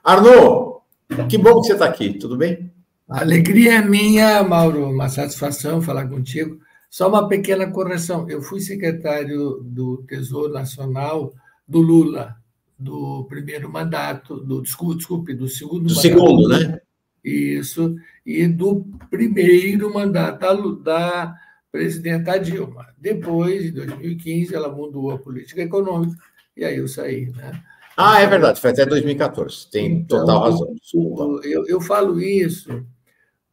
Arnaud, que bom que você está aqui, tudo bem? A alegria é minha, Mauro, uma satisfação falar contigo. Só uma pequena correção: eu fui secretário do Tesouro Nacional do Lula, do primeiro mandato, desculpe, do segundo Do mandato. segundo, né? Isso, e do primeiro mandato da presidenta Dilma. Depois, em 2015, ela mudou a política econômica, e aí eu saí, né? Ah, é Então, verdade, foi até 2014, tem então total razão, desculpa. eu falo isso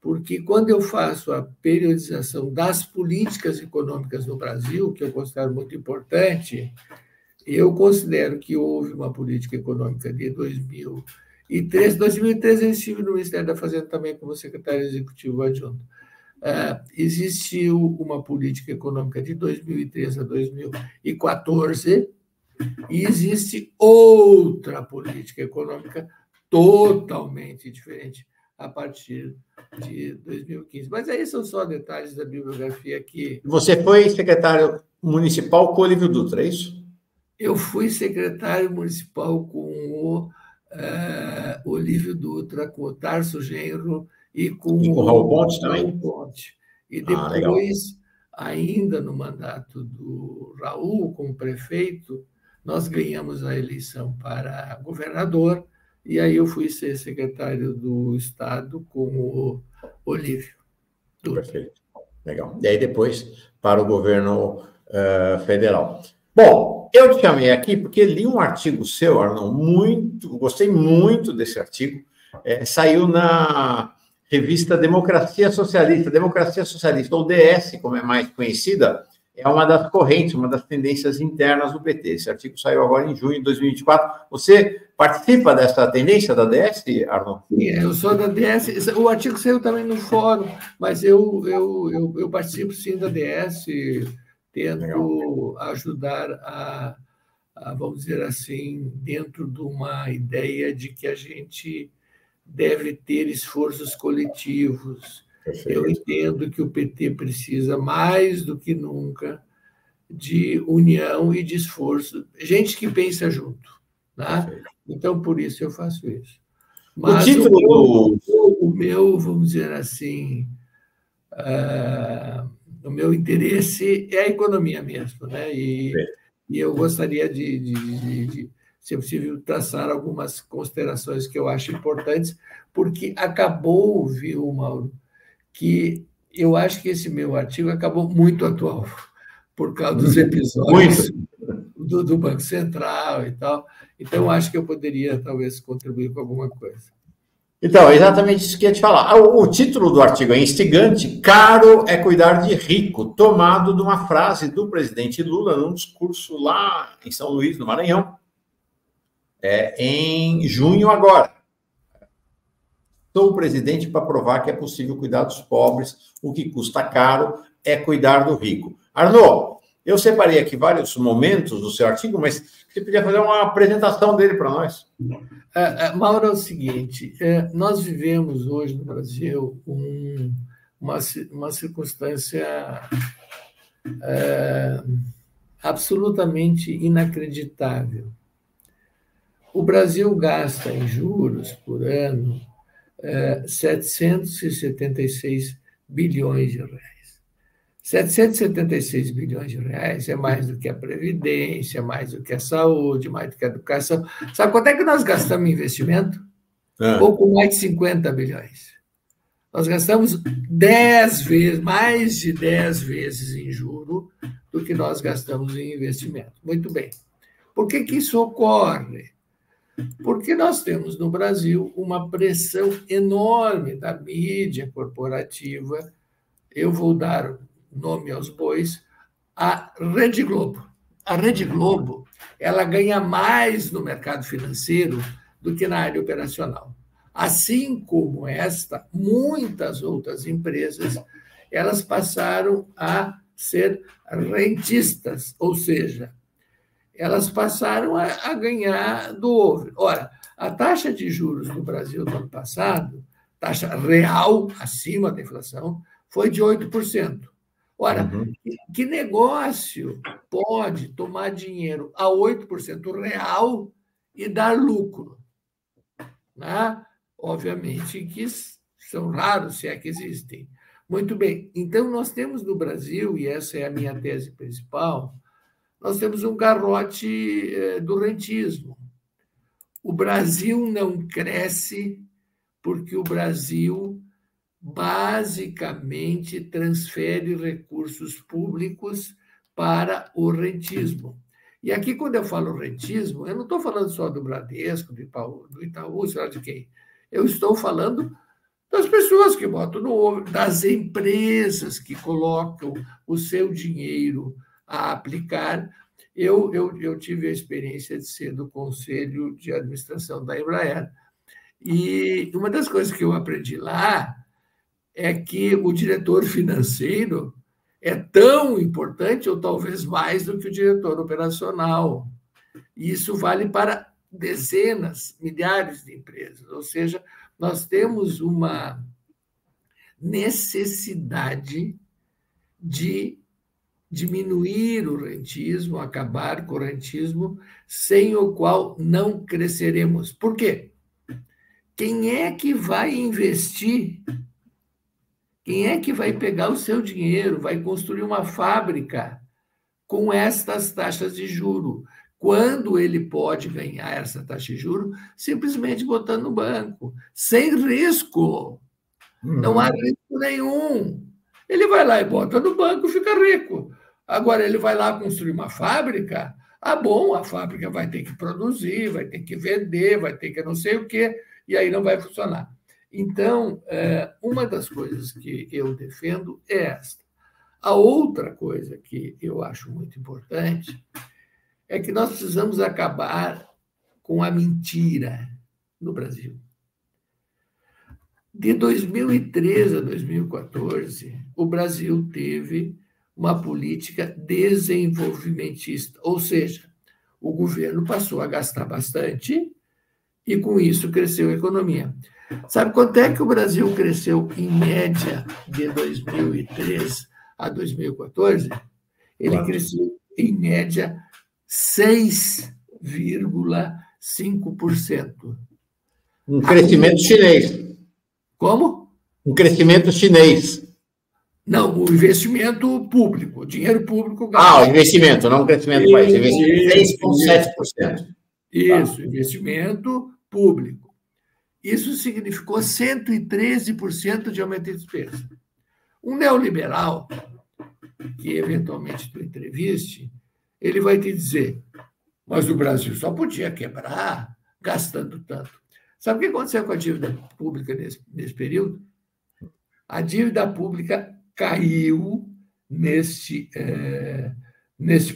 porque quando eu faço a periodização das políticas econômicas no Brasil, que eu considero muito importante, eu considero que houve uma política econômica de 2013. 2013 eu estive no Ministério da Fazenda também como secretário executivo adjunto. Existiu uma política econômica de 2013 a 2014 e existe outra política econômica totalmente diferente a partir de 2015. Mas aí são só detalhes da bibliografia que... Você foi secretário municipal com o Olívio Dutra, é isso? Eu fui secretário municipal com o Olívio Dutra, com o Tarso Genro e com E com o Raul o Pontes Raul também? Ponte. E Ah, legal. depois, ainda no mandato do Raul, como prefeito, nós ganhamos a eleição para governador, e aí eu fui ser secretário do Estado com o Olívio Dutra. Perfeito, legal. E aí depois para o governo federal. Bom, eu te chamei aqui porque li um artigo seu, Arnon, gostei muito desse artigo, saiu na revista Democracia Socialista, ou DS, como é mais conhecida, é uma das correntes, uma das tendências internas do PT. Esse artigo saiu agora em junho de 2024. Você participa dessa tendência da DS, Arnon? Sim, eu sou da DS. O artigo saiu também no fórum, mas eu participo sim da DS, Legal. tento ajudar vamos dizer assim, dentro de uma ideia de que a gente deve ter esforços coletivos. Eu Perfeito. entendo que o PT precisa, mais do que nunca, de união e de esforço. Gente que pensa junto. Né? Perfeito. Então, por isso eu faço isso. O Mas título do... o meu, vamos dizer assim, o meu interesse é a economia mesmo, né? E eu gostaria de, se possível, traçar algumas considerações que eu acho importantes, porque acabou, viu, Mauro, que eu acho que esse meu artigo acabou muito atual, por causa dos Muito. episódios do Banco Central e tal. Então, eu acho que eu poderia, talvez, contribuir com alguma coisa. Então, é exatamente isso que eu ia te falar. O título do artigo é instigante: caro é cuidar de rico, tomado de uma frase do presidente Lula num discurso lá em São Luís, no Maranhão, em junho agora. Sou o presidente para provar que é possível cuidar dos pobres, o que custa caro é cuidar do rico. Arnaud, eu separei aqui vários momentos do seu artigo, mas você podia fazer uma apresentação dele para nós. Mauro, é o seguinte, nós vivemos hoje no Brasil uma circunstância absolutamente inacreditável. O Brasil gasta em juros por ano 776 bilhões de reais. 776 bilhões de reais é mais do que a Previdência, mais do que a saúde, mais do que a educação. Sabe quanto é que nós gastamos em investimento? Pouco mais de 50 bilhões. Nós gastamos 10 vezes, mais de 10 vezes em juro do que nós gastamos em investimento. Muito bem. Por que isso ocorre? Porque nós temos no Brasil uma pressão enorme da mídia corporativa. Eu vou dar nome aos bois, a Rede Globo. A Rede Globo, ela ganha mais no mercado financeiro do que na área operacional. Assim como muitas outras empresas, elas passaram a ser rentistas, ou seja, elas passaram a ganhar do ouro. Ora, a taxa de juros no Brasil no ano passado, taxa real, acima da inflação, foi de 8%. Ora, que negócio pode tomar dinheiro a 8% real e dar lucro? obviamente, que são raros, se é que existem. Muito bem, então nós temos no Brasil, e essa é a minha tese principal, nós temos um garrote do rentismo. O Brasil não cresce porque o Brasil basicamente transfere recursos públicos para o rentismo. E aqui, quando eu falo rentismo, eu não estou falando só do Bradesco, do Itaú, sei lá de quem. Eu estou falando das pessoas que botam no ouro, das empresas que colocam o seu dinheiro a aplicar. Eu tive a experiência de ser do Conselho de Administração da Embraer, e uma das coisas que eu aprendi lá é que o diretor financeiro é tão importante, ou talvez mais, do que o diretor operacional. E isso vale para dezenas, milhares de empresas. Ou seja, nós temos uma necessidade de diminuir o rentismo, acabar com o rentismo, sem o qual não cresceremos. Por quê? Quem é que vai investir? Quem é que vai pegar o seu dinheiro, vai construir uma fábrica com estas taxas de juro? Quando ele pode ganhar essa taxa de juro? Simplesmente botando no banco, sem risco. Não há risco nenhum. Ele vai lá e bota no banco e fica rico. Agora, ele vai lá construir uma fábrica, bom, a fábrica vai ter que produzir, vai ter que vender, vai ter que não sei o quê, e aí não vai funcionar. Então, uma das coisas que eu defendo é esta. A outra coisa que eu acho muito importante é que nós precisamos acabar com a mentira no Brasil. De 2013 a 2014, o Brasil teve uma política desenvolvimentista, ou seja, o governo passou a gastar bastante e, com isso, cresceu a economia. Sabe quanto é que o Brasil cresceu, em média, de 2003 a 2014? Ele cresceu, em média, 6,5%. Um crescimento chinês. Como? Um crescimento chinês. Não, o investimento público, o dinheiro público. O investimento, não o crescimento do país. Investimento 6,7%. Isso, investimento público. Isso significou 113% de aumento de despesa. Um neoliberal, que eventualmente tu entreviste, ele vai te dizer, mas o Brasil só podia quebrar gastando tanto. Sabe o que aconteceu com a dívida pública nesse período? A dívida pública caiu nesse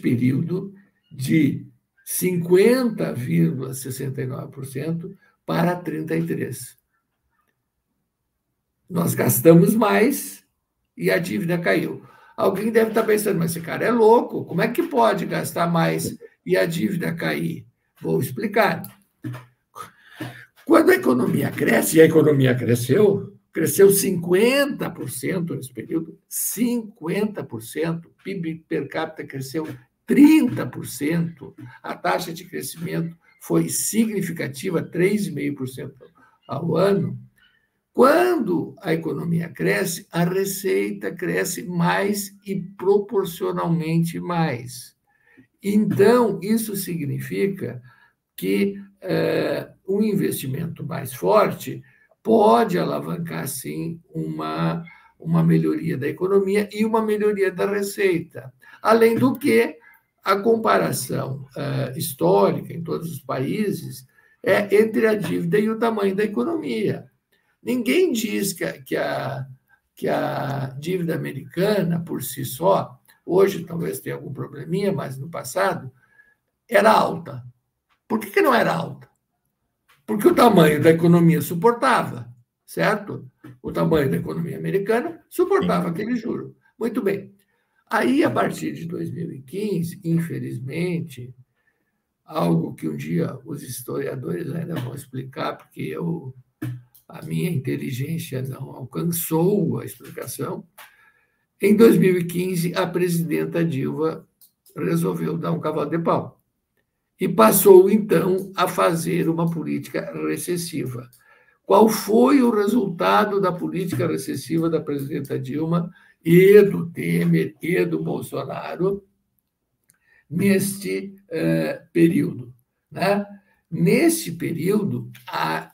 período de 50,69% para 33%. Nós gastamos mais e a dívida caiu. Alguém deve estar pensando, mas esse cara é louco, como é que pode gastar mais e a dívida cair? Vou explicar. Quando a economia cresce, e a economia cresceu 50% nesse período, 50%, PIB per capita cresceu 30%, a taxa de crescimento foi significativa, 3,5% ao ano. Quando a economia cresce, a receita cresce mais e proporcionalmente mais. Então, isso significa que um investimento mais forte pode alavancar, sim, uma melhoria da economia e uma melhoria da receita. Além do que, a comparação histórica em todos os países é entre a dívida e o tamanho da economia. Ninguém diz que a dívida americana, por si só, hoje talvez tenha algum probleminha, mas no passado, era alta. Por que não era alta? Porque o tamanho da economia suportava, certo? O tamanho da economia americana suportava aquele juro. Muito bem. Aí, a partir de 2015, infelizmente, algo que um dia os historiadores ainda vão explicar, porque a minha inteligência não alcançou a explicação, em 2015, a presidenta Dilma resolveu dar um cavalo de pau. e passou, então, a fazer uma política recessiva. Qual foi o resultado da política recessiva da presidenta Dilma e do Temer e do Bolsonaro neste período? Né? Nesse período, a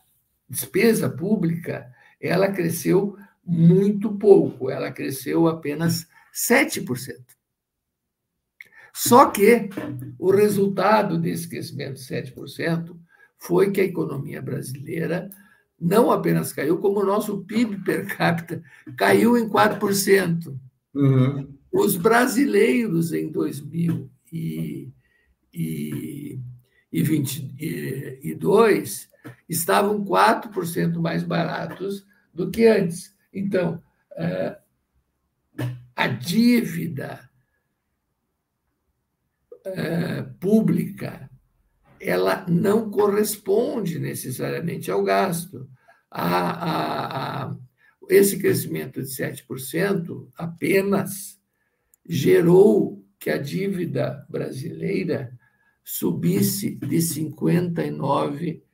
despesa pública ela cresceu muito pouco, ela cresceu apenas 7%. Só que o resultado desse crescimento de 7% foi que a economia brasileira não apenas caiu, como o nosso PIB per capita caiu em 4%. Uhum. Os brasileiros, em 2022, estavam 4% mais baratos do que antes. Então, a dívida pública ela não corresponde necessariamente ao gasto. Esse crescimento de 7% apenas gerou que a dívida brasileira subisse de 59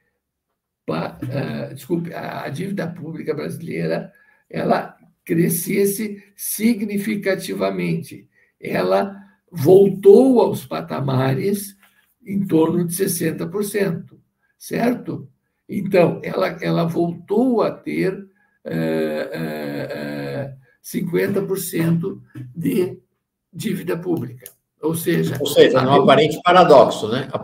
desculpe, a dívida pública brasileira ela crescesse significativamente. Ela voltou aos patamares em torno de 60%, certo? Então, ela voltou a ter 50% de dívida pública. Ou seja, num aparente paradoxo, né? A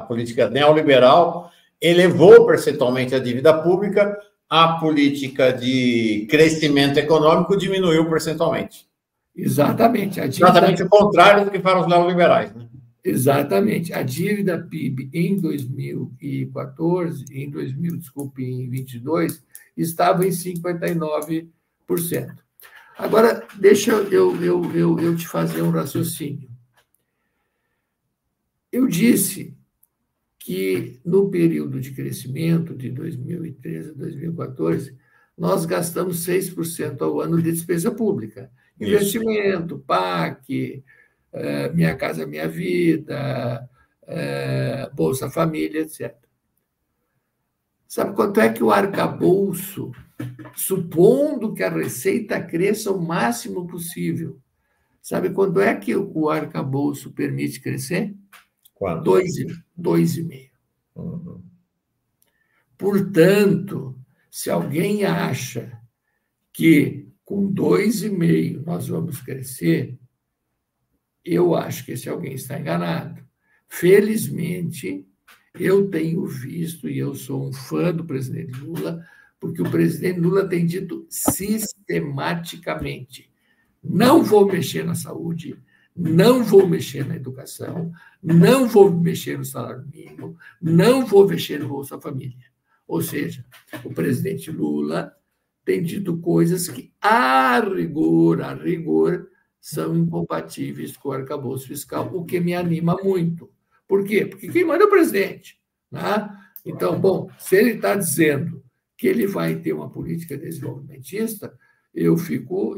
política neoliberal elevou percentualmente a dívida pública, a política de crescimento econômico diminuiu percentualmente. Exatamente. Exatamente o contrário do que falam os neoliberais, né? Exatamente. A dívida PIB em 2014, em 2022, estava em 59%. Agora, deixa eu te fazer um raciocínio. Eu disse que no período de crescimento de 2013 a 2014, nós gastamos 6% ao ano de despesa pública. Investimento, PAC, Minha Casa Minha Vida, Bolsa Família, etc. Sabe quanto é que o arcabouço, supondo que a receita cresça o máximo possível, sabe quanto é que o arcabouço permite crescer? Quanto? 2,5%. Uhum. Portanto, se alguém acha que com 2,5% nós vamos crescer, eu acho que esse alguém está enganado. Felizmente, eu tenho visto, e eu sou um fã do presidente Lula, porque o presidente Lula tem dito sistematicamente: não vou mexer na saúde, não vou mexer na educação, não vou mexer no salário mínimo, não vou mexer no Bolsa Família. Ou seja, o presidente Lula tem dito coisas que, a rigor, são incompatíveis com o arcabouço fiscal, o que me anima muito. Por quê? Porque quem manda é o presidente. Né? Então, bom, se ele está dizendo que ele vai ter uma política desenvolvimentista, eu fico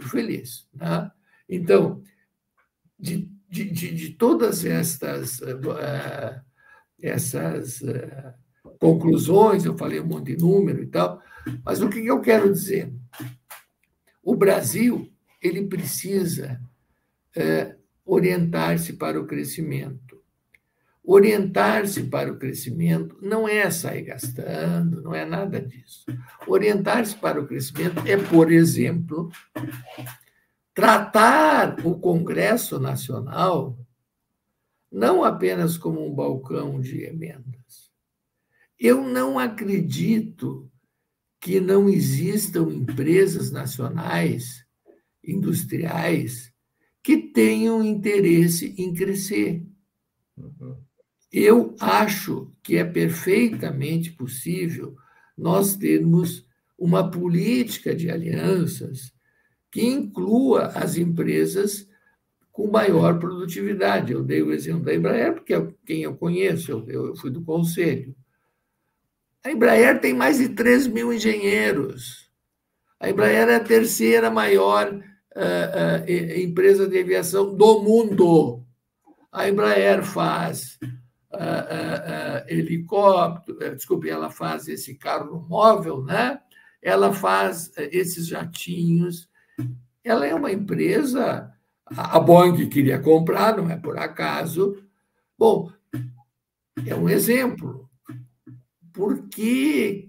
feliz. Né? Então, de todas essas conclusões, eu falei um monte de número e tal, mas o que eu quero dizer? O Brasil ele precisa orientar-se para o crescimento. Orientar-se para o crescimento não é sair gastando, não é nada disso. Orientar-se para o crescimento é, por exemplo, tratar o Congresso Nacional não apenas como um balcão de emendas. Eu não acredito que não existam empresas nacionais, industriais, que tenham interesse em crescer. Eu acho que é perfeitamente possível nós termos uma política de alianças que inclua as empresas com maior produtividade. Eu dei o exemplo da Embraer, porque é quem eu conheço, eu fui do conselho. A Embraer tem mais de 3 mil engenheiros. A Embraer é a terceira maior empresa de aviação do mundo. A Embraer faz helicóptero, desculpe, ela faz esse carro móvel, né? Ela faz esses jatinhos. Ela é uma empresa, a Boeing queria comprar, não é por acaso. Bom, é um exemplo, porque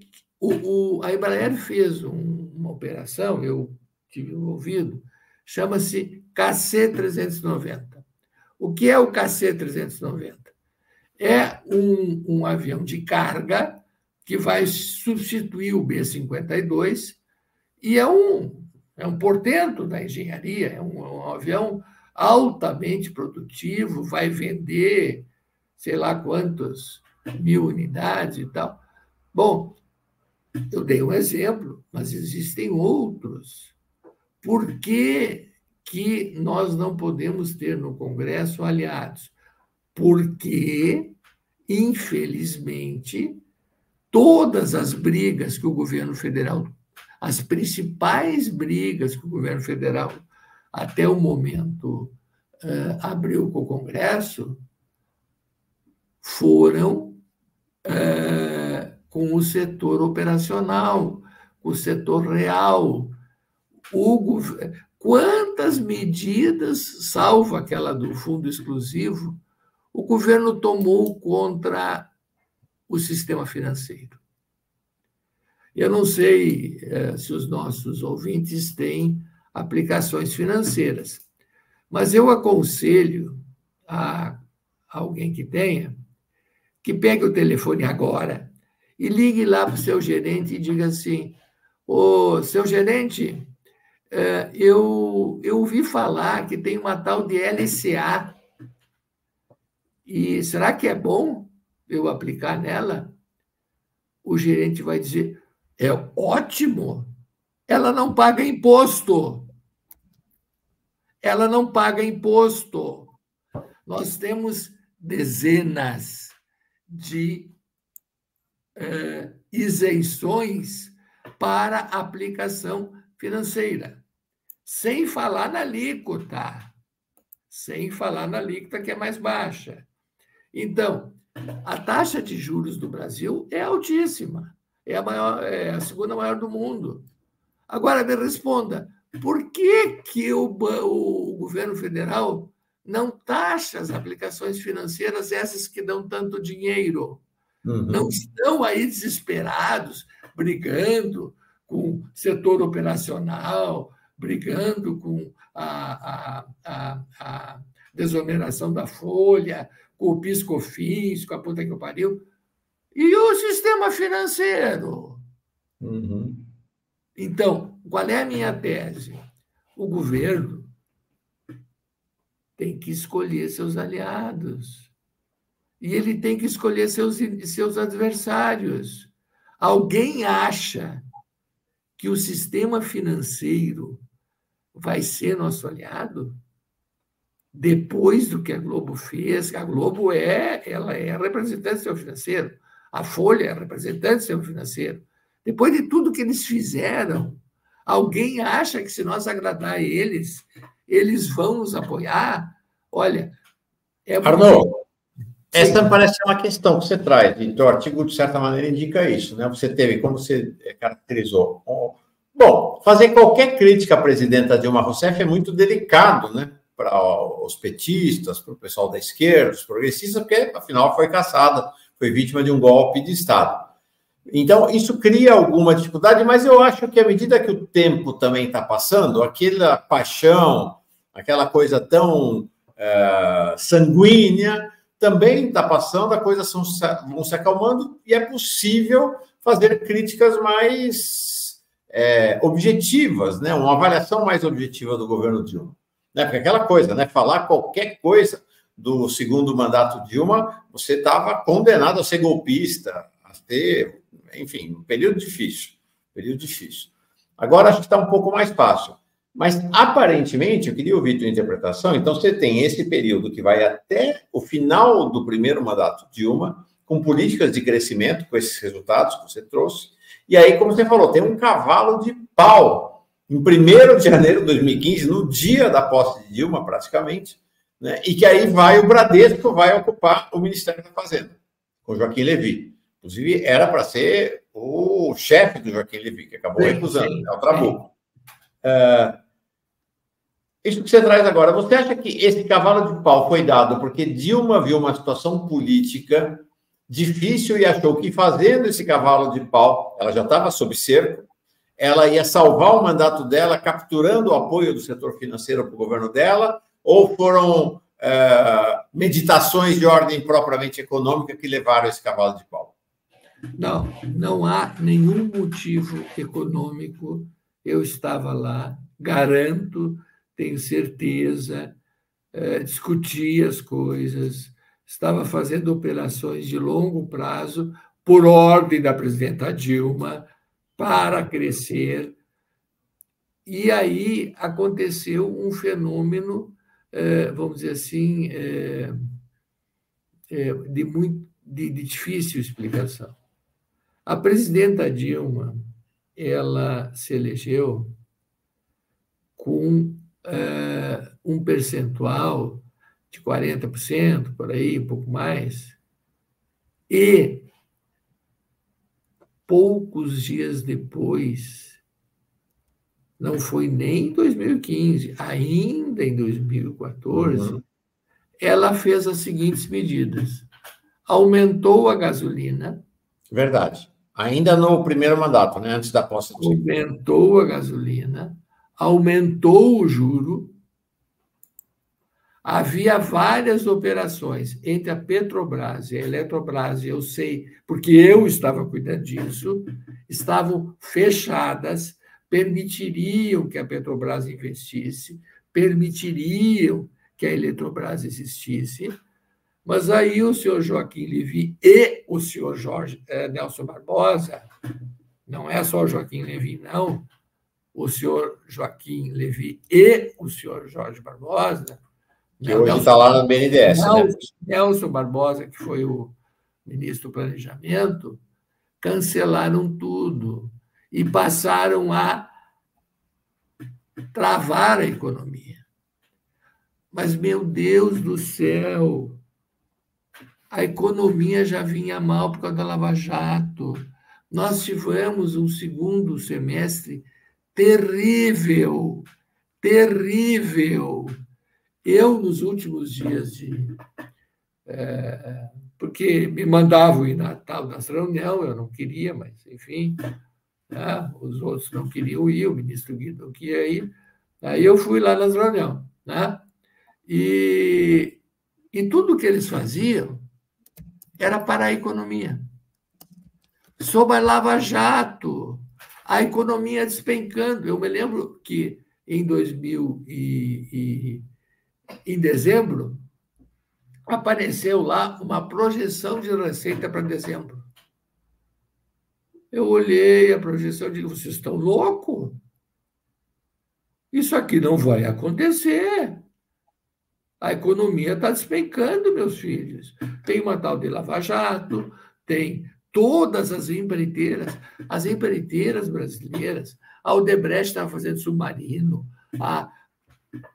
a Embraer fez uma operação, eu tive ouvido, chama-se KC-390. O que é o KC-390? É um avião de carga que vai substituir o B-52 e é um portento da engenharia, é um avião altamente produtivo, vai vender sei lá quantas mil unidades e tal. Bom, eu dei um exemplo, mas existem outros. Por que nós não podemos ter no Congresso aliados? Porque, infelizmente, todas as brigas que o governo federal, as principais brigas que o governo federal, até o momento, abriu com o Congresso, foram com o setor operacional, com o setor real. Quantas medidas, salvo aquela do fundo exclusivo, o governo tomou contra o sistema financeiro? Eu não sei se os nossos ouvintes têm aplicações financeiras, mas eu aconselho a alguém que tenha, que pegue o telefone agora e ligue lá para o seu gerente e diga assim: ô, seu gerente, eu ouvi falar que tem uma tal de LCA, e será que é bom eu aplicar nela? O gerente vai dizer: é ótimo, ela não paga imposto. Ela não paga imposto. Nós temos dezenas de isenções para aplicação financeira, sem falar na alíquota, que é mais baixa. Então, a taxa de juros do Brasil é altíssima, é a segunda maior do mundo. Agora, me responda, por que o governo federal não taxa as aplicações financeiras, essas que dão tanto dinheiro? Uhum. Não estão aí desesperados, brigando com o setor operacional, brigando com a desoneração da folha, com o PIS/COFINS, com a puta que pariu. E o sistema financeiro? Uhum. Então, qual é a minha tese? O governo tem que escolher seus aliados. E ele tem que escolher seus adversários. Alguém acha que o sistema financeiro vai ser nosso aliado? Depois do que a Globo fez, a Globo ela é representante do sistema financeiro, a Folha é representante do sistema financeiro. Depois de tudo que eles fizeram, alguém acha que se nós agradar eles, eles vão nos apoiar? Olha, Arnaud, essa parece uma questão que você traz, e o artigo, de certa maneira, indica isso, né? Você teve, como você caracterizou. Bom, fazer qualquer crítica à presidenta Dilma Rousseff é muito delicado, né? Para os petistas, para o pessoal da esquerda, os progressistas, porque, afinal, foi caçada, foi vítima de um golpe de Estado. Então, isso cria alguma dificuldade, mas eu acho que, à medida que o tempo também está passando, aquela paixão, aquela coisa tão sanguínea, também está passando, as coisas vão se acalmando, e é possível fazer críticas mais objetivas, né? Uma avaliação mais objetiva do governo Dilma. Né? Porque aquela coisa, né? Falar qualquer coisa do segundo mandato Dilma, você estava condenado a ser golpista, a ter, enfim, um período difícil. Agora acho que está um pouco mais fácil. Mas, aparentemente, eu queria ouvir a tua interpretação. Então, você tem esse período que vai até o final do primeiro mandato Dilma, com políticas de crescimento, com esses resultados que você trouxe. E aí, como você falou, tem um cavalo de pau. Em 1º de janeiro de 2015, no dia da posse de Dilma, praticamente, né? E que aí o Bradesco vai ocupar o Ministério da Fazenda, com Joaquim Levy. Inclusive, era para ser o chefe do Joaquim Levy, que acabou recusando, é o Trabuco. Isso que você traz agora, você acha que esse cavalo de pau foi dado porque Dilma viu uma situação política difícil e achou que fazendo esse cavalo de pau, ela já estava sob cerco, ela ia salvar o mandato dela, capturando o apoio do setor financeiro para o governo dela, ou foram meditações de ordem propriamente econômica que levaram esse cavalo de pau? Não, não há nenhum motivo econômico. Eu estava lá, garanto, tenho certeza, discuti as coisas, estava fazendo operações de longo prazo, por ordem da presidenta Dilma, para crescer. E aí aconteceu um fenômeno, vamos dizer assim, de difícil explicação. A presidenta Dilma, ela se elegeu com um percentual de 40%, por aí, um pouco mais, e poucos dias depois, não foi nem em 2015, ainda em 2014, ela fez as seguintes medidas. Aumentou a gasolina. Verdade. Ainda no primeiro mandato, né? Antes da posse do aumentou a gasolina, aumentou o juro. Havia várias operações entre a Petrobras e a Eletrobras, e eu sei, porque eu estava cuidando disso, estavam fechadas, permitiriam que a Petrobras investisse, permitiriam que a Eletrobras existisse, mas aí o senhor Joaquim Levy e o senhor Nelson Barbosa, não é só o Joaquim Levy, não, o senhor Joaquim Levy e o senhor Jorge Barbosa, que hoje está lá no BNDES, né? Nelson Barbosa, que foi o ministro do Planejamento, cancelaram tudo e passaram a travar a economia. Mas, meu Deus do céu, a economia já vinha mal por causa da Lava Jato. Nós tivemos um segundo semestre terrível, terrível. Eu, nos últimos dias porque me mandavam ir na tal dessa reunião, eu não queria, mas, enfim, né? Os outros não queriam ir, o ministro Guido não queria ir. Aí eu fui lá nas reuniões. Né? E tudo que eles faziam era parar a economia. Sob a Lava Jato, a economia despencando. Eu me lembro que em dezembro, apareceu lá uma projeção de receita para dezembro. Eu olhei a projeção e digo, vocês estão loucos? Isso aqui não vai acontecer. A economia está despencando, meus filhos. Tem uma tal de Lava Jato, tem todas as empreiteiras brasileiras. A Odebrecht estava fazendo submarino,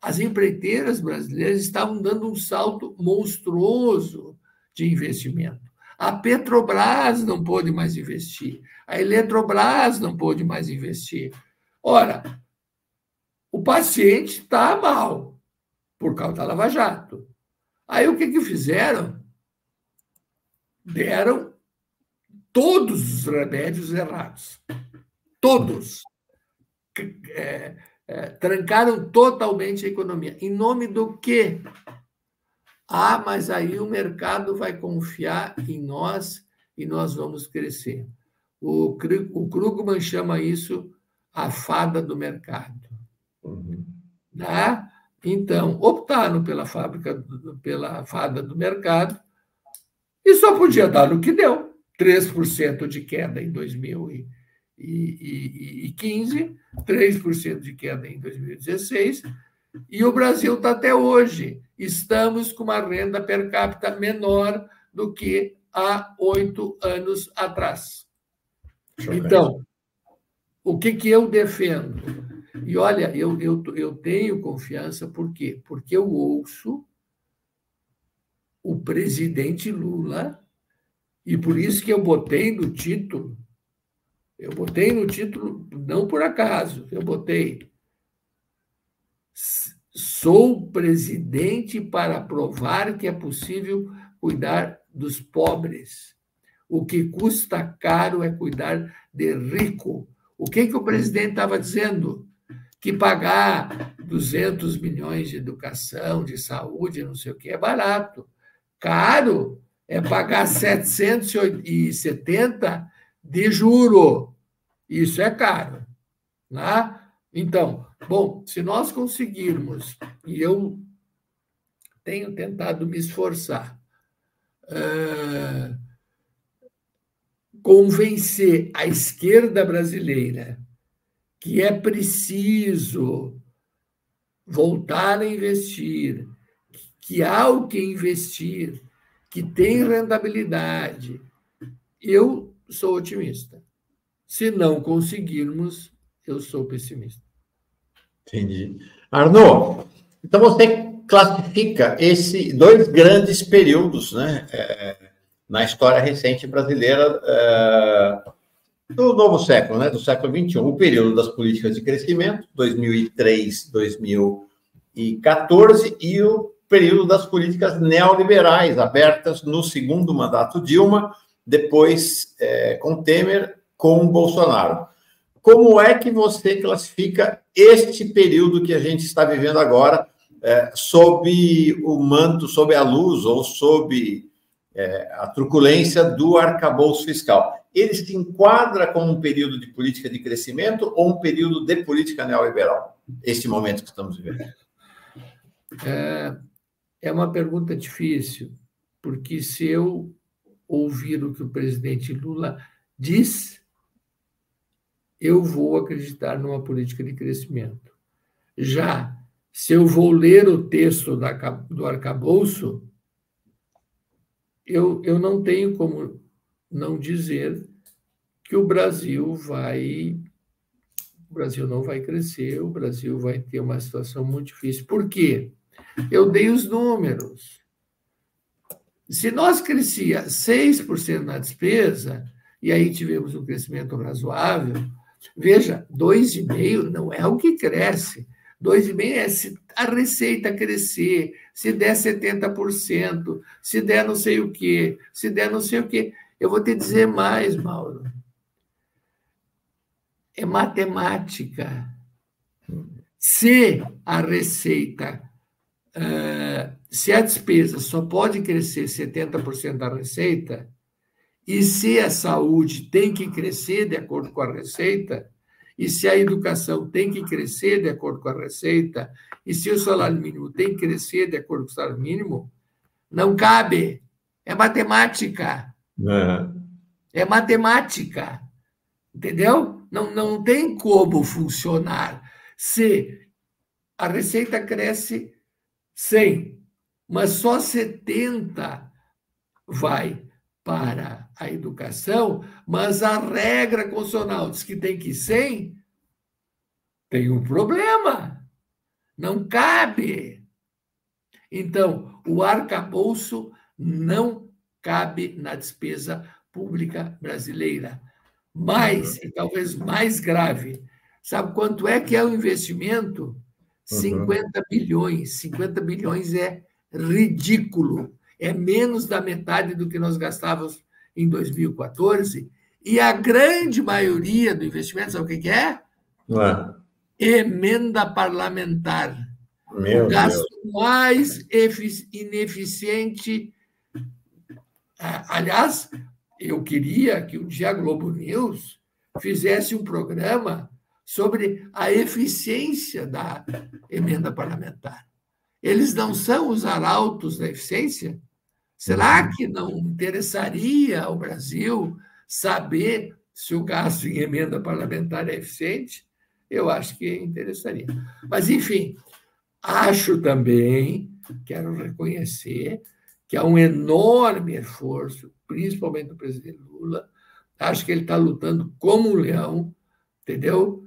as empreiteiras brasileiras estavam dando um salto monstruoso de investimento. A Petrobras não pôde mais investir, a Eletrobras não pôde mais investir. Ora, o paciente está mal por causa da Lava Jato. Aí o que fizeram? Deram todos os remédios errados. Todos. Trancaram totalmente a economia. Em nome do quê? Mas aí o mercado vai confiar em nós e nós vamos crescer. O Krugman chama isso a fada do mercado. Né? Então, optaram pela fada do mercado e só podia dar no que deu. 3% de queda em 2015, 3% de queda em 2016, e o Brasil está até hoje. Estamos com uma renda per capita menor do que há 8 anos atrás. Então, o que eu defendo? E olha, eu tenho confiança, por quê? Porque eu ouço o presidente Lula, e por isso que eu botei no título não por acaso, eu botei: sou presidente para provar que é possível cuidar dos pobres. O que custa caro é cuidar de rico. O que o presidente estava dizendo? Que pagar 200 milhões de educação, de saúde, não sei o que, é barato. Caro é pagar 770 de juro. Isso é caro. Né? Então, bom, se nós conseguirmos, e eu tenho tentado me esforçar, convencer a esquerda brasileira que é preciso voltar a investir, que há o que investir, que tem rentabilidade, eu sou otimista. Se não conseguirmos, eu sou pessimista. Entendi. Arnaud, então você classifica esses dois grandes períodos, né, na história recente brasileira do novo século, né, do século XXI. O período das políticas de crescimento, 2003, 2014, e o período das políticas neoliberais, abertas no segundo mandato Dilma, depois com Temer, com Bolsonaro. Como é que você classifica este período que a gente está vivendo agora, sob o manto, sob a luz ou sob a truculência do arcabouço fiscal? Ele se enquadra como um período de política de crescimento ou um período de política neoliberal, este momento que estamos vivendo? É uma pergunta difícil, porque se eu ouvir o que o presidente Lula diz, eu vou acreditar numa política de crescimento. Já, se eu vou ler o texto do arcabouço, eu não tenho como não dizer que o Brasil não vai crescer, o Brasil vai ter uma situação muito difícil. Por quê? Eu dei os números. Se nós crescia 6% na despesa, e aí tivemos um crescimento razoável, veja, 2,5% não é o que cresce. 2,5% é se a receita crescer, se der 70%, se der não sei o quê, se der não sei o quê. Eu vou te dizer mais, Mauro. É matemática. Se a receita, se a despesa só pode crescer 70% da receita, e se a saúde tem que crescer de acordo com a receita, e se a educação tem que crescer de acordo com a receita, e se o salário mínimo tem que crescer de acordo com o salário mínimo, não cabe. É matemática. É matemática. Entendeu? Não tem como funcionar. Se a receita cresce 100, mas só 70 vai para a educação, mas a regra constitucional diz que tem que ir 100, tem um problema. Não cabe. Então, o arcabouço não cabe na despesa pública brasileira. Mais, e talvez mais grave, sabe quanto é que é o investimento? 50 bilhões. 50 bilhões é ridículo. É menos da metade do que nós gastávamos em 2014. E a grande maioria do investimento, sabe o que é? Emenda parlamentar. O gasto mais ineficiente. Aliás, eu queria que um dia a Globo News fizesse um programa sobre a eficiência da emenda parlamentar. Eles não são os arautos da eficiência? Será que não interessaria ao Brasil saber se o gasto em emenda parlamentar é eficiente? Eu acho que interessaria. Mas, enfim, acho também, quero reconhecer, que há um enorme esforço, principalmente do presidente Lula. Acho que ele está lutando como um leão, entendeu?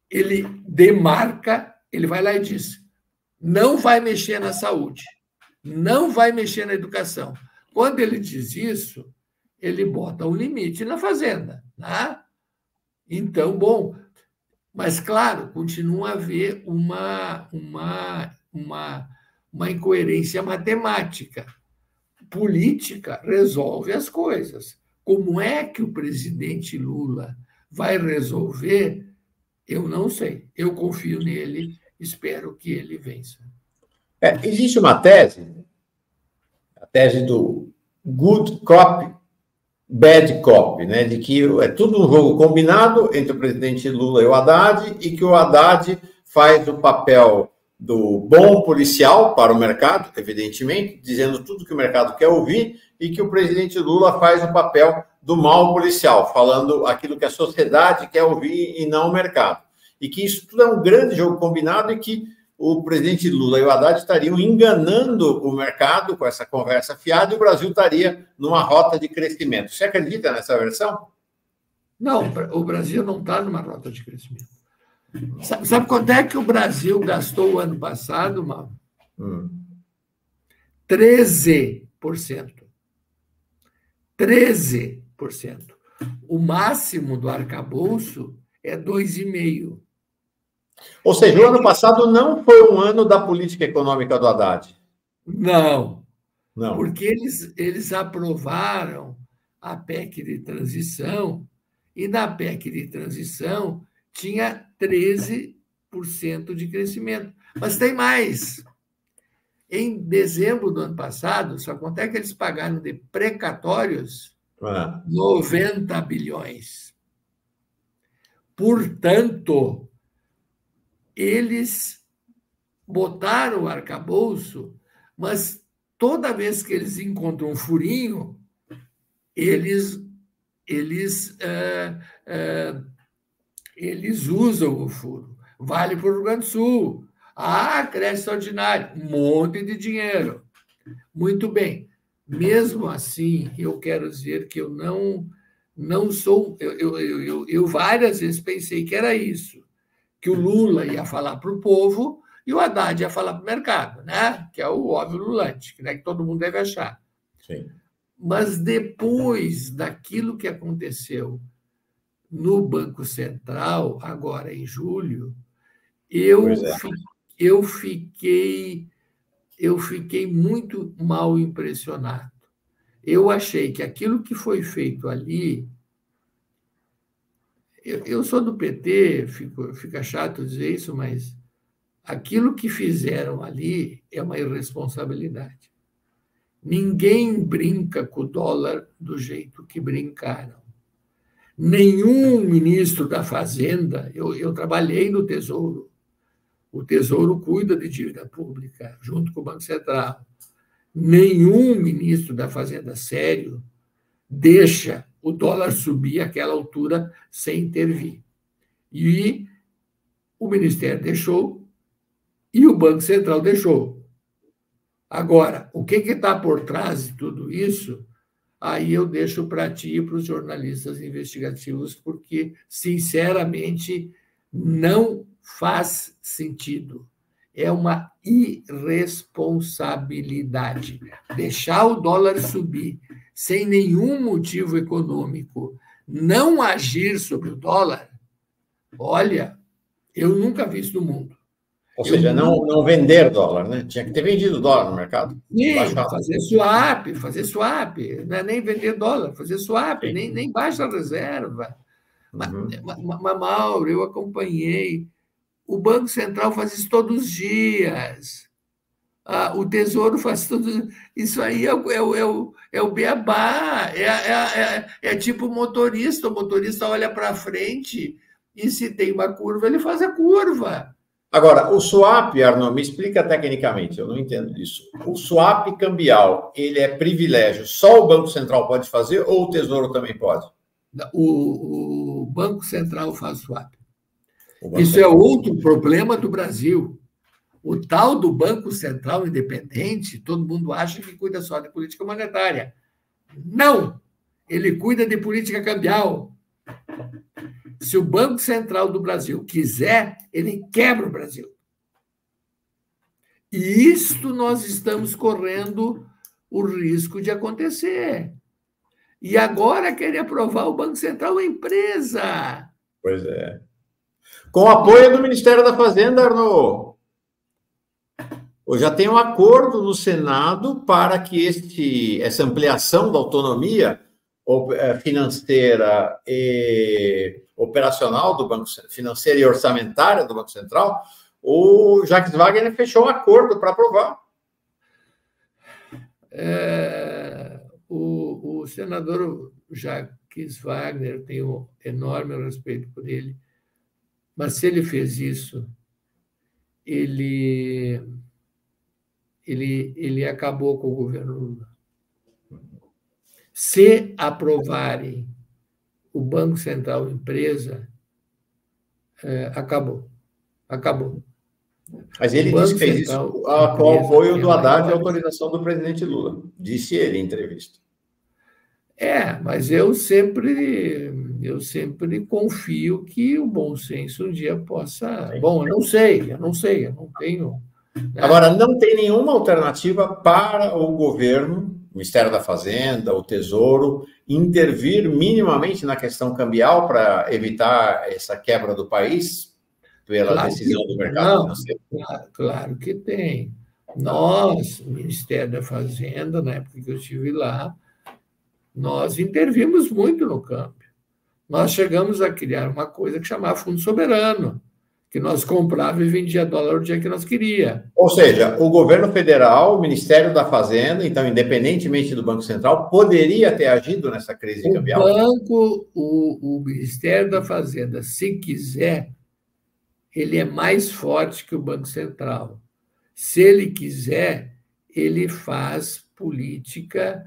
Ele demarca, ele vai lá e diz: não vai mexer na saúde. não vai mexer na educação. Quando ele diz isso, ele bota um limite na Fazenda. Né? Então, bom, mas, claro, continua a haver uma incoerência matemática. Política resolve as coisas. Como é que o presidente Lula vai resolver? Eu não sei. Eu confio nele, espero que ele vença. Existe uma tese, a tese do good cop, bad cop, né? De que é tudo um jogo combinado entre o presidente Lula e o Haddad, e que o Haddad faz o papel do bom policial para o mercado, evidentemente, dizendo tudo que o mercado quer ouvir, e que o presidente Lula faz o papel do mau policial, falando aquilo que a sociedade quer ouvir e não o mercado. E que isso tudo é um grande jogo combinado e que o presidente Lula e o Haddad estariam enganando o mercado com essa conversa fiada e o Brasil estaria numa rota de crescimento. Você acredita nessa versão? Não, o Brasil não está numa rota de crescimento. Sabe quanto é que o Brasil gastou o ano passado, Mauro? 13%. 13%. O máximo do arcabouço é 2,5%. Ou seja, o ano passado não foi um ano da política econômica do Haddad. Não. Porque eles aprovaram a PEC de transição, e na PEC de transição tinha 13% de crescimento. Mas tem mais. Em dezembro do ano passado, só quanto é que eles pagaram de precatórios? 90 bilhões. Portanto, eles botaram o arcabouço, mas toda vez que eles encontram um furinho, eles usam o furo. Vale para o Rio Grande do Sul. Crédito extraordinário. Um monte de dinheiro. Muito bem. Mesmo assim, eu quero dizer que eu não sou... Eu várias vezes pensei que era isso, que o Lula ia falar para o povo e o Haddad ia falar para o mercado, né? Que é o óbvio lulante, né? Que todo mundo deve achar. Sim. Mas depois daquilo que aconteceu no Banco Central, agora em julho, eu fiquei muito mal impressionado. Eu achei que aquilo que foi feito ali... Eu sou do PT, fica chato dizer isso, mas aquilo que fizeram ali é uma irresponsabilidade. Ninguém brinca com o dólar do jeito que brincaram. Nenhum ministro da Fazenda... Eu trabalhei no Tesouro. O Tesouro cuida de dívida pública, junto com o Banco Central. Nenhum ministro da Fazenda sério deixa o dólar subir àquela altura sem intervir. E o Ministério deixou e o Banco Central deixou. Agora, o que está por trás de tudo isso, aí eu deixo para ti e para os jornalistas investigativos, porque, sinceramente, não faz sentido. É uma irresponsabilidade. Deixar o dólar subir sem nenhum motivo econômico, não agir sobre o dólar, olha, eu nunca vi isso no mundo. Ou seja, não vender dólar, né? Tinha que ter vendido dólar no mercado. Sim, fazer swap, não é nem vender dólar, fazer swap, nem baixa reserva. Mas, Mauro, eu acompanhei. O Banco Central faz isso todos os dias. O Tesouro faz tudo. Isso aí é o beabá. É tipo motorista. O motorista olha para frente e, se tem uma curva, ele faz a curva. Agora, o swap, Arnaud, me explica tecnicamente, eu não entendo disso. O swap cambial, ele é privilégio, só o Banco Central pode fazer ou o Tesouro também pode? O Banco Central faz swap. Isso é outro problema do Brasil. O tal do Banco Central independente, todo mundo acha que cuida só de política monetária. Não! Ele cuida de política cambial. Se o Banco Central do Brasil quiser, ele quebra o Brasil. Isto nós estamos correndo o risco de acontecer. E agora querem aprovar o Banco Central, uma empresa. Pois é. Com o apoio do Ministério da Fazenda, Arnaud. Já tem um acordo no Senado para que essa ampliação da autonomia financeira e operacional do Banco financeira e orçamentária do Banco Central, o Jacques Wagner fechou um acordo para aprovar. O senador Jacques Wagner, tenho enorme respeito por ele, mas se ele fez isso, ele acabou com o governo Lula. Se aprovarem o Banco Central empresa, acabou. Mas ele disse que fez isso com o apoio do Haddad e a autorização do presidente Lula. Disse ele em entrevista. Mas eu sempre confio que o bom senso um dia possa... Sim. Bom, eu não tenho... Né? Agora, não tem nenhuma alternativa para o governo, o Ministério da Fazenda, o Tesouro, intervir minimamente na questão cambial para evitar essa quebra do país pela decisão do mercado financeiro? Claro que tem. Nós, o Ministério da Fazenda, na época que eu estive lá, nós intervimos muito no câmbio. Nós chegamos a criar uma coisa que chamava Fundo Soberano, que nós comprava e vendia dólar o dia que nós queria. Ou seja, o governo federal, o Ministério da Fazenda, então, independentemente do Banco Central, poderia ter agido nessa crise cambial? O Ministério da Fazenda, se quiser, ele é mais forte que o Banco Central. Se ele quiser, ele faz política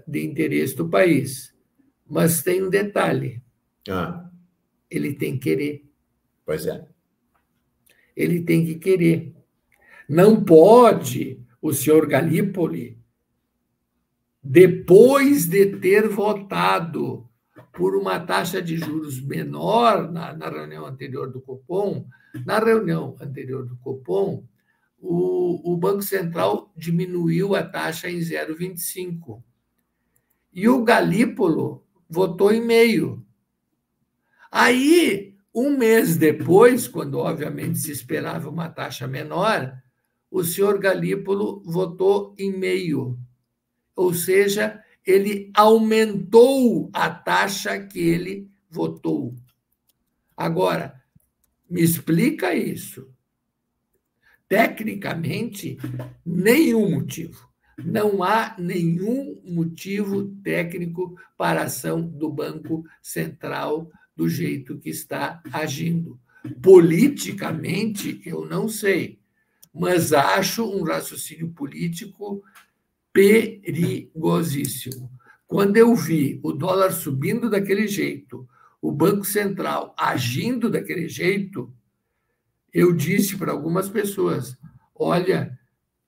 de interesse do país. Mas tem um detalhe. Ele tem que querer. Pois é. Ele tem que querer. Não pode o senhor Galípoli, depois de ter votado por uma taxa de juros menor na reunião anterior do Copom, o Banco Central diminuiu a taxa em 0,25. E o Galípolo votou em meio. Aí, um mês depois, quando obviamente se esperava uma taxa menor, o senhor Galípolo votou em meio. Ou seja, ele aumentou a taxa que ele votou. Agora, me explica isso. Tecnicamente, nenhum motivo. Não há nenhum motivo técnico para a ação do Banco Central do jeito que está agindo. Politicamente, eu não sei, mas acho um raciocínio político perigosíssimo. Quando eu vi o dólar subindo daquele jeito, o Banco Central agindo daquele jeito, eu disse para algumas pessoas, olha,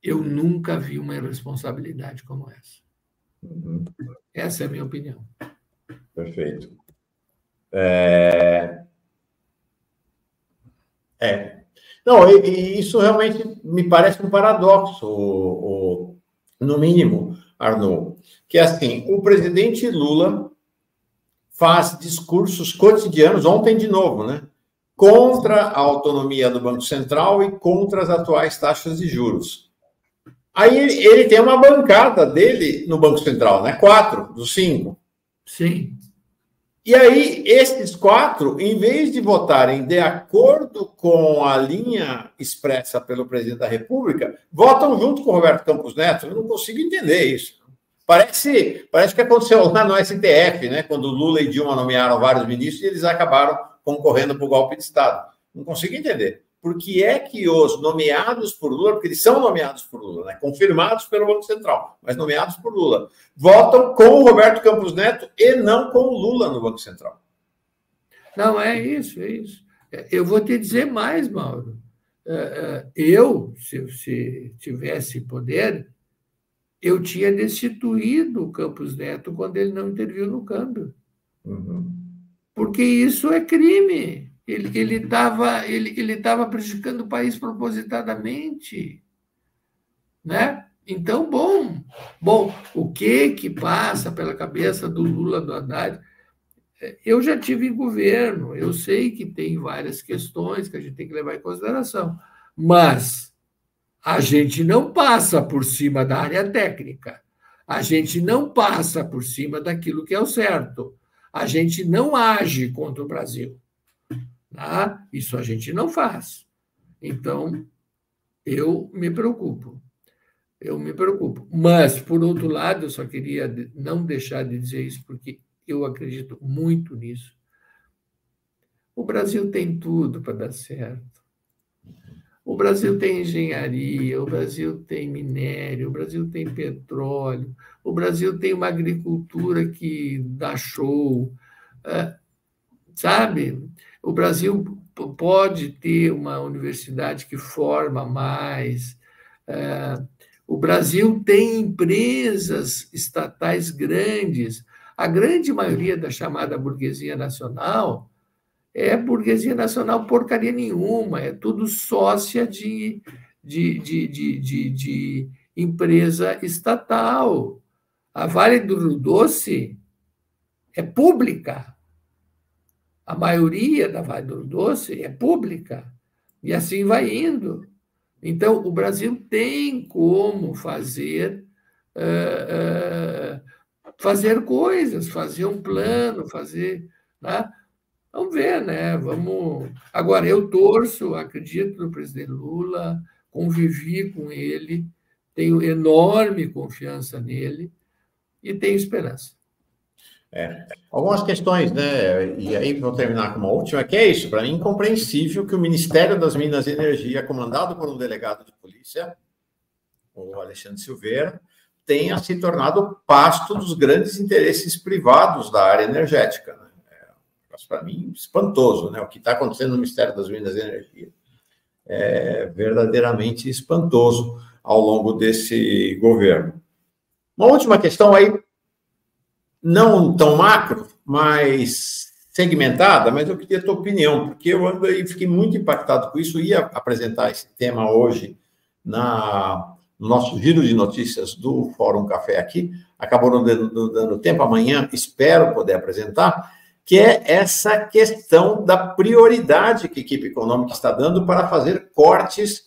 eu nunca vi uma irresponsabilidade como essa. Essa é a minha opinião. Perfeito. Não, isso realmente me parece um paradoxo, no mínimo, Arnaud, que é assim, o presidente Lula faz discursos cotidianos, ontem de novo, né, contra a autonomia do Banco Central e contra as atuais taxas de juros. Aí ele tem uma bancada dele no Banco Central, né, 4 dos 5. Sim. E aí, esses 4, em vez de votarem de acordo com a linha expressa pelo presidente da República, votam junto com o Roberto Campos Neto. Eu não consigo entender isso. Parece que aconteceu lá no STF, né? Quando Lula e Dilma nomearam vários ministros e eles acabaram concorrendo para o golpe de Estado. Não consigo entender. Por que é que os nomeados por Lula, porque eles são nomeados por Lula, né? Confirmados pelo Banco Central, mas nomeados por Lula, votam com o Roberto Campos Neto e não com o Lula no Banco Central? Não, é isso. Eu vou te dizer mais, Mauro. Eu, se tivesse poder, eu tinha destituído o Campos Neto quando ele não interviu no câmbio. Porque isso é crime. Ele estava prejudicando o país propositadamente. né? Então, bom, o que passa pela cabeça do Lula, do Haddad? Eu já tive em governo, eu sei que tem várias questões que a gente tem que levar em consideração, mas a gente não passa por cima da área técnica, a gente não passa por cima daquilo que é o certo, a gente não age contra o Brasil, tá? Isso a gente não faz. Então, eu me preocupo. Mas, por outro lado, eu só queria não deixar de dizer isso, porque eu acredito muito nisso. O Brasil tem tudo para dar certo. O Brasil tem engenharia, o Brasil tem minério, o Brasil tem petróleo, o Brasil tem uma agricultura que dá show, sabe? O Brasil pode ter uma universidade que forma mais. O Brasil tem empresas estatais grandes. A grande maioria da chamada burguesia nacional é burguesia nacional porcaria nenhuma, é tudo sócia de empresa estatal. A Vale do Rio Doce é pública. A maioria da Vale do Rio Doce é pública. E assim vai indo. Então, o Brasil tem como fazer coisas, fazer um plano, fazer. Né? Vamos ver, né? Agora, eu torço, acredito no presidente Lula, convivi com ele, tenho enorme confiança nele e tenho esperança. Algumas questões, né? E aí vou terminar com uma última, que é isso, para mim, incompreensível que o Ministério das Minas e Energia, comandado por um delegado de polícia, o Alexandre Silveira, tenha se tornado pasto dos grandes interesses privados da área energética. Né? Para mim, espantoso, né? O que está acontecendo no Ministério das Minas e Energia é verdadeiramente espantoso ao longo desse governo. Uma última questão aí, não tão macro, mas segmentada, mas eu queria a tua opinião, porque eu fiquei muito impactado com isso, ia apresentar esse tema hoje no nosso giro de notícias do Fórum Café aqui, acabou não dando tempo, amanhã espero poder apresentar, que é essa questão da prioridade que a equipe econômica está dando para fazer cortes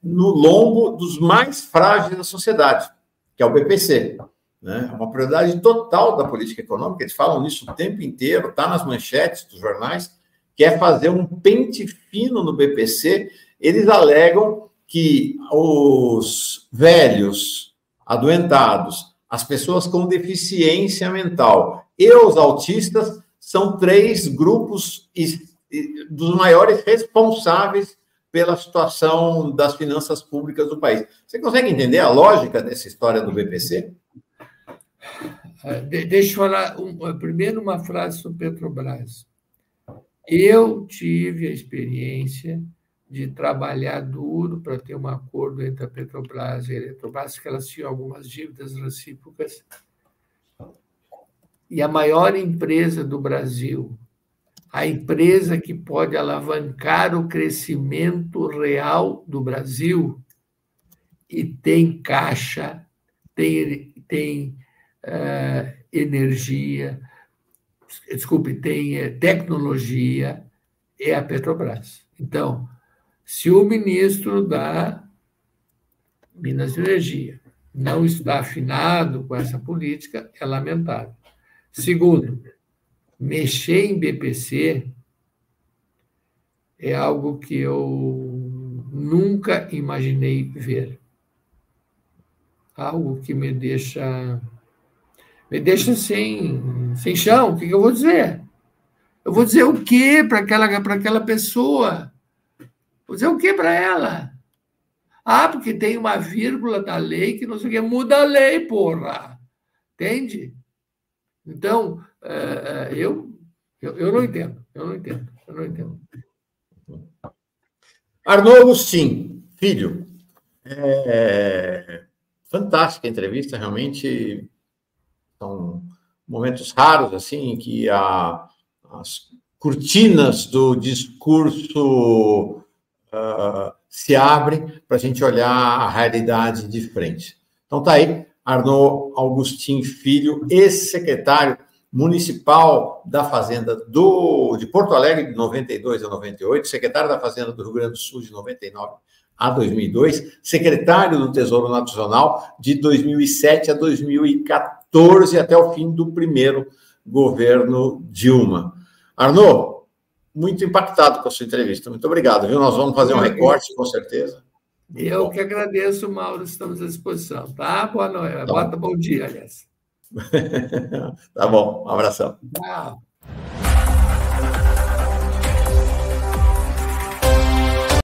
no lombo dos mais frágeis da sociedade, que é o BPC. Né? É uma prioridade total da política econômica, eles falam nisso o tempo inteiro, está nas manchetes dos jornais, que é fazer um pente fino no BPC. Eles alegam que os velhos, adoentados, as pessoas com deficiência mental e os autistas são 3 grupos dos maiores responsáveis pela situação das finanças públicas do país. Você consegue entender a lógica dessa história do BPC? Deixa eu falar primeiro uma frase sobre Petrobras. Eu tive a experiência de trabalhar duro para ter um acordo entre a Petrobras e a Eletrobras, que elas tinham algumas dívidas recíprocas. E a maior empresa do Brasil, a empresa que pode alavancar o crescimento real do Brasil, e tem caixa, tem energia, desculpe, tem tecnologia, é a Petrobras. Então, se o ministro da Minas e Energia não está afinado com essa política, é lamentável. Segundo, mexer em BPC é algo que eu nunca imaginei ver. Algo que me deixa sem chão. O que eu vou dizer? Eu vou dizer o quê para aquela pessoa? Vou dizer o quê para ela? Porque tem uma vírgula da lei que não sei o quê. Muda a lei, porra. Entende? Então, eu não entendo. Eu não entendo. Arnaud Agostinho, filho. Fantástica entrevista, realmente são momentos raros, assim, em que as cortinas do discurso se abre para a gente olhar a realidade de frente. Então, está aí Arnaud Augustin Filho, ex-secretário municipal da Fazenda de Porto Alegre, de 92 a 98, secretário da Fazenda do Rio Grande do Sul, de 99 a 2002, secretário do Tesouro Nacional, de 2007 a 2014, até o fim do primeiro governo Dilma. Arnaud, muito impactado com a sua entrevista. Muito obrigado, viu? Nós vamos fazer um recorte, com certeza. Eu que agradeço, Mauro, estamos à disposição, tá? Boa noite. Bom dia, aliás. Tá bom, um abração. Tchau.